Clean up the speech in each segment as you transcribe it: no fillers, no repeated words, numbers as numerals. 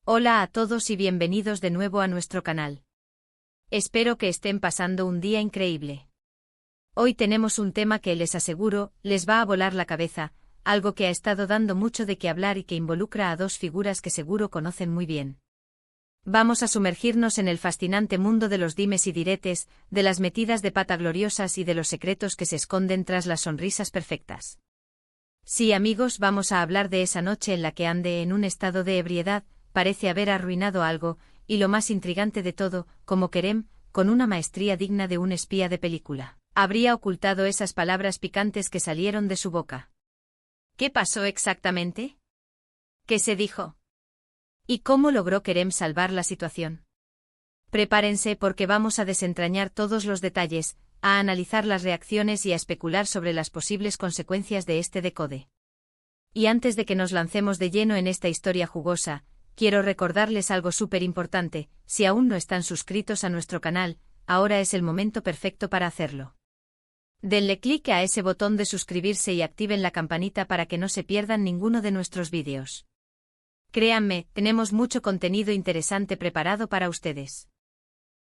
Hola a todos y bienvenidos de nuevo a nuestro canal. Espero que estén pasando un día increíble. Hoy tenemos un tema que les aseguro, les va a volar la cabeza, algo que ha estado dando mucho de qué hablar y que involucra a dos figuras que seguro conocen muy bien. Vamos a sumergirnos en el fascinante mundo de los dimes y diretes, de las metidas de pata gloriosas y de los secretos que se esconden tras las sonrisas perfectas. Sí, amigos, vamos a hablar de esa noche en la que Ande, en un estado de ebriedad, parece haber arruinado algo, y lo más intrigante de todo, como Kerem, con una maestría digna de un espía de película, habría ocultado esas palabras picantes que salieron de su boca. ¿Qué pasó exactamente? ¿Qué se dijo? ¿Y cómo logró Kerem salvar la situación? Prepárense porque vamos a desentrañar todos los detalles, a analizar las reacciones y a especular sobre las posibles consecuencias de este decode. Y antes de que nos lancemos de lleno en esta historia jugosa, quiero recordarles algo súper importante: si aún no están suscritos a nuestro canal, ahora es el momento perfecto para hacerlo. Denle clic a ese botón de suscribirse y activen la campanita para que no se pierdan ninguno de nuestros vídeos. Créanme, tenemos mucho contenido interesante preparado para ustedes.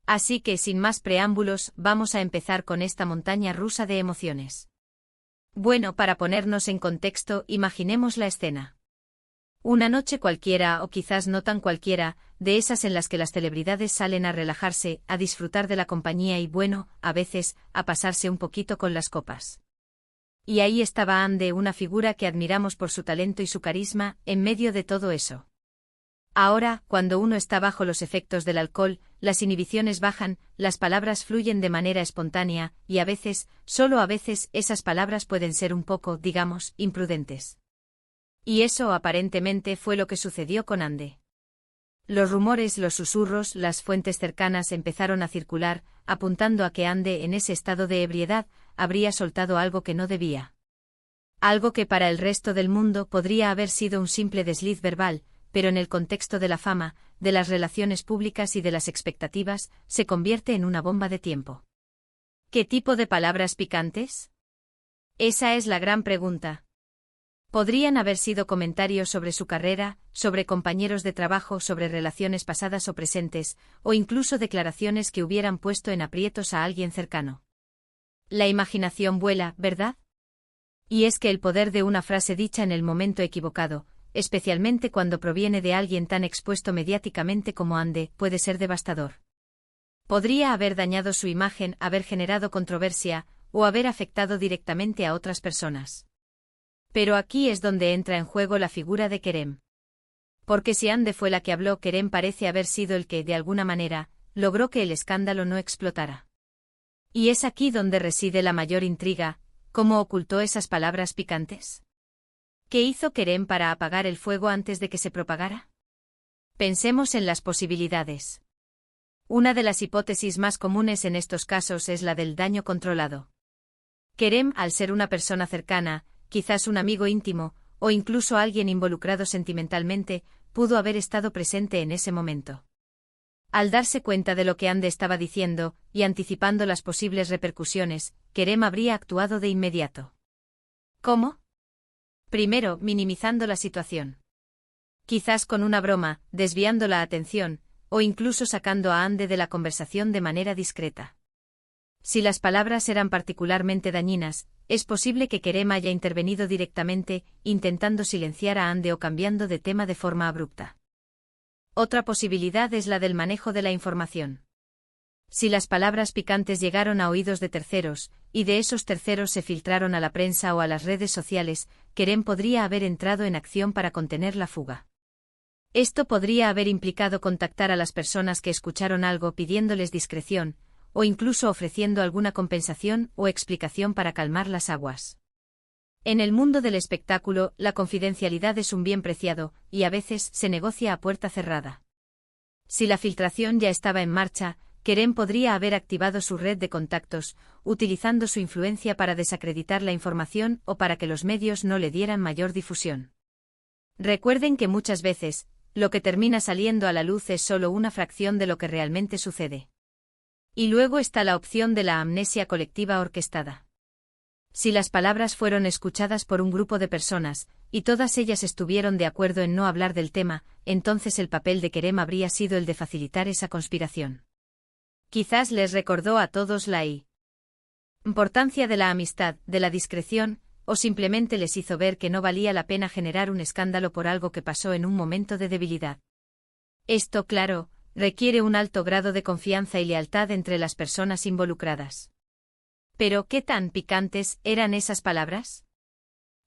Así que sin más preámbulos, vamos a empezar con esta montaña rusa de emociones. Bueno, para ponernos en contexto, imaginemos la escena. Una noche cualquiera, o quizás no tan cualquiera, de esas en las que las celebridades salen a relajarse, a disfrutar de la compañía y, bueno, a veces, a pasarse un poquito con las copas. Y ahí estaba Ande, una figura que admiramos por su talento y su carisma, en medio de todo eso. Ahora, cuando uno está bajo los efectos del alcohol, las inhibiciones bajan, las palabras fluyen de manera espontánea, y a veces, solo a veces, esas palabras pueden ser un poco, digamos, imprudentes. Y eso aparentemente fue lo que sucedió con Ande. Los rumores, los susurros, las fuentes cercanas empezaron a circular, apuntando a que Ande, en ese estado de ebriedad, habría soltado algo que no debía. Algo que para el resto del mundo podría haber sido un simple desliz verbal, pero en el contexto de la fama, de las relaciones públicas y de las expectativas, se convierte en una bomba de tiempo. ¿Qué tipo de palabras picantes? Esa es la gran pregunta. Podrían haber sido comentarios sobre su carrera, sobre compañeros de trabajo, sobre relaciones pasadas o presentes, o incluso declaraciones que hubieran puesto en aprietos a alguien cercano. La imaginación vuela, ¿verdad? Y es que el poder de una frase dicha en el momento equivocado, especialmente cuando proviene de alguien tan expuesto mediáticamente como Ande, puede ser devastador. Podría haber dañado su imagen, haber generado controversia, o haber afectado directamente a otras personas. Pero aquí es donde entra en juego la figura de Kerem. Porque si Ande fue la que habló, Kerem parece haber sido el que, de alguna manera, logró que el escándalo no explotara. Y es aquí donde reside la mayor intriga: ¿cómo ocultó esas palabras picantes? ¿Qué hizo Kerem para apagar el fuego antes de que se propagara? Pensemos en las posibilidades. Una de las hipótesis más comunes en estos casos es la del daño controlado. Kerem, al ser una persona cercana, quizás un amigo íntimo, o incluso alguien involucrado sentimentalmente, pudo haber estado presente en ese momento. Al darse cuenta de lo que Ande estaba diciendo, y anticipando las posibles repercusiones, Kerem habría actuado de inmediato. ¿Cómo? Primero, minimizando la situación. Quizás con una broma, desviando la atención, o incluso sacando a Ande de la conversación de manera discreta. Si las palabras eran particularmente dañinas, es posible que Kerem haya intervenido directamente, intentando silenciar a Ande o cambiando de tema de forma abrupta. Otra posibilidad es la del manejo de la información. Si las palabras picantes llegaron a oídos de terceros, y de esos terceros se filtraron a la prensa o a las redes sociales, Kerem podría haber entrado en acción para contener la fuga. Esto podría haber implicado contactar a las personas que escucharon algo pidiéndoles discreción, o incluso ofreciendo alguna compensación o explicación para calmar las aguas. En el mundo del espectáculo, la confidencialidad es un bien preciado, y a veces se negocia a puerta cerrada. Si la filtración ya estaba en marcha, Kerem podría haber activado su red de contactos, utilizando su influencia para desacreditar la información o para que los medios no le dieran mayor difusión. Recuerden que muchas veces, lo que termina saliendo a la luz es solo una fracción de lo que realmente sucede. Y luego está la opción de la amnesia colectiva orquestada. Si las palabras fueron escuchadas por un grupo de personas, y todas ellas estuvieron de acuerdo en no hablar del tema, entonces el papel de Kerem habría sido el de facilitar esa conspiración. Quizás les recordó a todos la importancia de la amistad, de la discreción, o simplemente les hizo ver que no valía la pena generar un escándalo por algo que pasó en un momento de debilidad. Esto, claro, requiere un alto grado de confianza y lealtad entre las personas involucradas. Pero, ¿qué tan picantes eran esas palabras?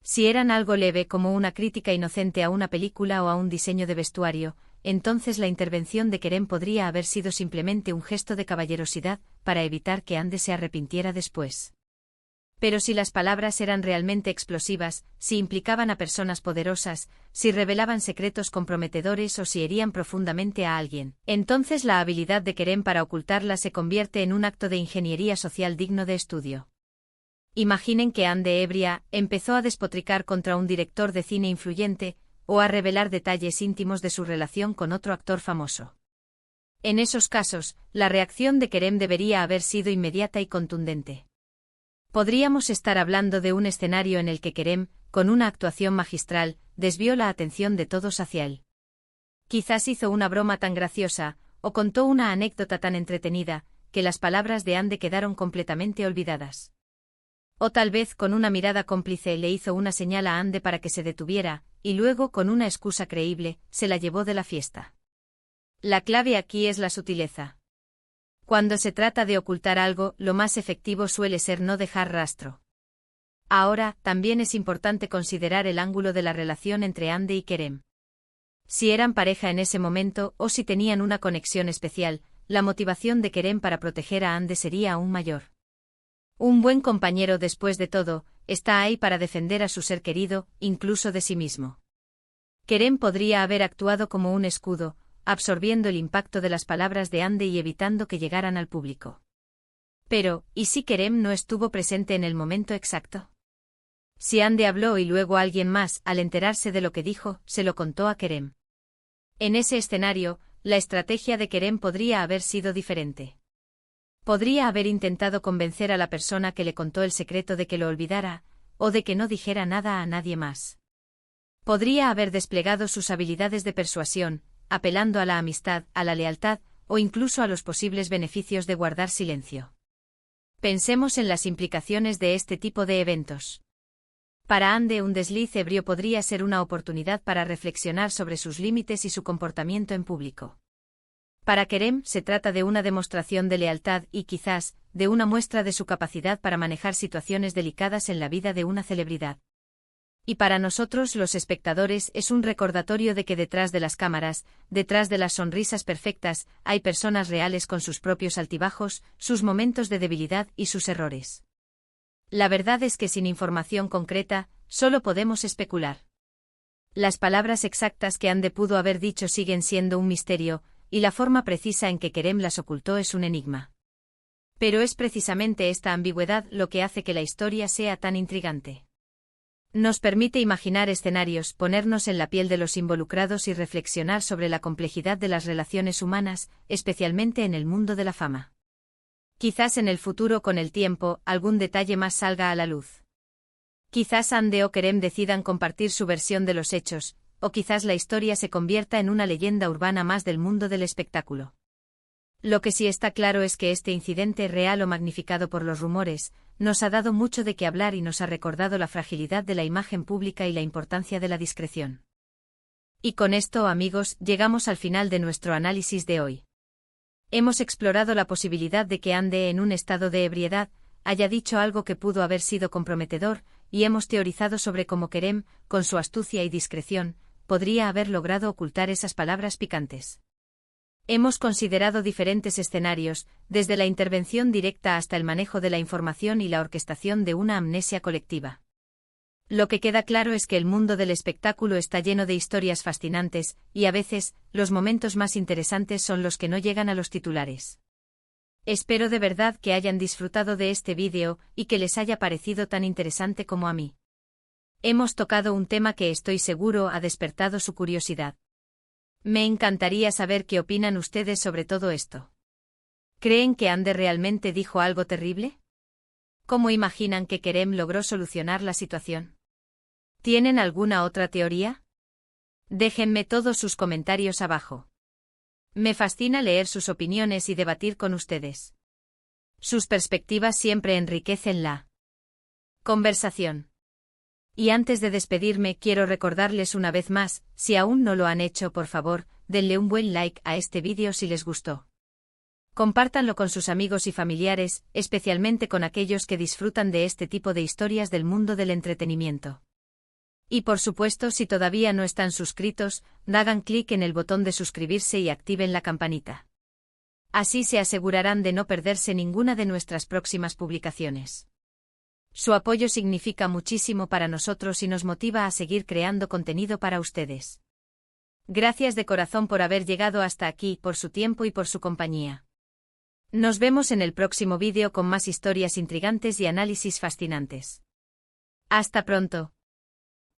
Si eran algo leve como una crítica inocente a una película o a un diseño de vestuario, entonces la intervención de Kerem podría haber sido simplemente un gesto de caballerosidad, para evitar que Ande se arrepintiera después. Pero si las palabras eran realmente explosivas, si implicaban a personas poderosas, si revelaban secretos comprometedores o si herían profundamente a alguien, entonces la habilidad de Kerem para ocultarlas se convierte en un acto de ingeniería social digno de estudio. Imaginen que Ande ebria empezó a despotricar contra un director de cine influyente, o a revelar detalles íntimos de su relación con otro actor famoso. En esos casos, la reacción de Kerem debería haber sido inmediata y contundente. Podríamos estar hablando de un escenario en el que Kerem, con una actuación magistral, desvió la atención de todos hacia él. Quizás hizo una broma tan graciosa, o contó una anécdota tan entretenida, que las palabras de Ande quedaron completamente olvidadas. O tal vez con una mirada cómplice le hizo una señal a Ande para que se detuviera, y luego con una excusa creíble, se la llevó de la fiesta. La clave aquí es la sutileza. Cuando se trata de ocultar algo, lo más efectivo suele ser no dejar rastro. Ahora, también es importante considerar el ángulo de la relación entre Ande y Kerem. Si eran pareja en ese momento, o si tenían una conexión especial, la motivación de Kerem para proteger a Ande sería aún mayor. Un buen compañero, después de todo, está ahí para defender a su ser querido, incluso de sí mismo. Kerem podría haber actuado como un escudo, absorbiendo el impacto de las palabras de Ande y evitando que llegaran al público. Pero, ¿y si Kerem no estuvo presente en el momento exacto? Si Ande habló y luego alguien más, al enterarse de lo que dijo, se lo contó a Kerem. En ese escenario, la estrategia de Kerem podría haber sido diferente. Podría haber intentado convencer a la persona que le contó el secreto de que lo olvidara, o de que no dijera nada a nadie más. Podría haber desplegado sus habilidades de persuasión, apelando a la amistad, a la lealtad, o incluso a los posibles beneficios de guardar silencio. Pensemos en las implicaciones de este tipo de eventos. Para Ande, un desliz ebrio podría ser una oportunidad para reflexionar sobre sus límites y su comportamiento en público. Para Kerem, se trata de una demostración de lealtad y, quizás, de una muestra de su capacidad para manejar situaciones delicadas en la vida de una celebridad. Y para nosotros, los espectadores, es un recordatorio de que detrás de las cámaras, detrás de las sonrisas perfectas, hay personas reales con sus propios altibajos, sus momentos de debilidad y sus errores. La verdad es que sin información concreta, solo podemos especular. Las palabras exactas que Ande pudo haber dicho siguen siendo un misterio, y la forma precisa en que Kerem las ocultó es un enigma. Pero es precisamente esta ambigüedad lo que hace que la historia sea tan intrigante. Nos permite imaginar escenarios, ponernos en la piel de los involucrados y reflexionar sobre la complejidad de las relaciones humanas, especialmente en el mundo de la fama. Quizás en el futuro, con el tiempo, algún detalle más salga a la luz. Quizás Ande o Kerem decidan compartir su versión de los hechos, o quizás la historia se convierta en una leyenda urbana más del mundo del espectáculo. Lo que sí está claro es que este incidente, real o magnificado por los rumores, nos ha dado mucho de qué hablar y nos ha recordado la fragilidad de la imagen pública y la importancia de la discreción. Y con esto, amigos, llegamos al final de nuestro análisis de hoy. Hemos explorado la posibilidad de que Ande, en un estado de ebriedad, haya dicho algo que pudo haber sido comprometedor, y hemos teorizado sobre cómo Kerem, con su astucia y discreción, podría haber logrado ocultar esas palabras picantes. Hemos considerado diferentes escenarios, desde la intervención directa hasta el manejo de la información y la orquestación de una amnesia colectiva. Lo que queda claro es que el mundo del espectáculo está lleno de historias fascinantes, y a veces, los momentos más interesantes son los que no llegan a los titulares. Espero de verdad que hayan disfrutado de este vídeo, y que les haya parecido tan interesante como a mí. Hemos tocado un tema que estoy seguro ha despertado su curiosidad. Me encantaría saber qué opinan ustedes sobre todo esto. ¿Creen que Ande realmente dijo algo terrible? ¿Cómo imaginan que Kerem logró solucionar la situación? ¿Tienen alguna otra teoría? Déjenme todos sus comentarios abajo. Me fascina leer sus opiniones y debatir con ustedes. Sus perspectivas siempre enriquecen la conversación. Y antes de despedirme, quiero recordarles una vez más, si aún no lo han hecho, por favor, denle un buen like a este vídeo si les gustó. Compártanlo con sus amigos y familiares, especialmente con aquellos que disfrutan de este tipo de historias del mundo del entretenimiento. Y por supuesto, si todavía no están suscritos, hagan clic en el botón de suscribirse y activen la campanita. Así se asegurarán de no perderse ninguna de nuestras próximas publicaciones. Su apoyo significa muchísimo para nosotros y nos motiva a seguir creando contenido para ustedes. Gracias de corazón por haber llegado hasta aquí, por su tiempo y por su compañía. Nos vemos en el próximo vídeo con más historias intrigantes y análisis fascinantes. Hasta pronto.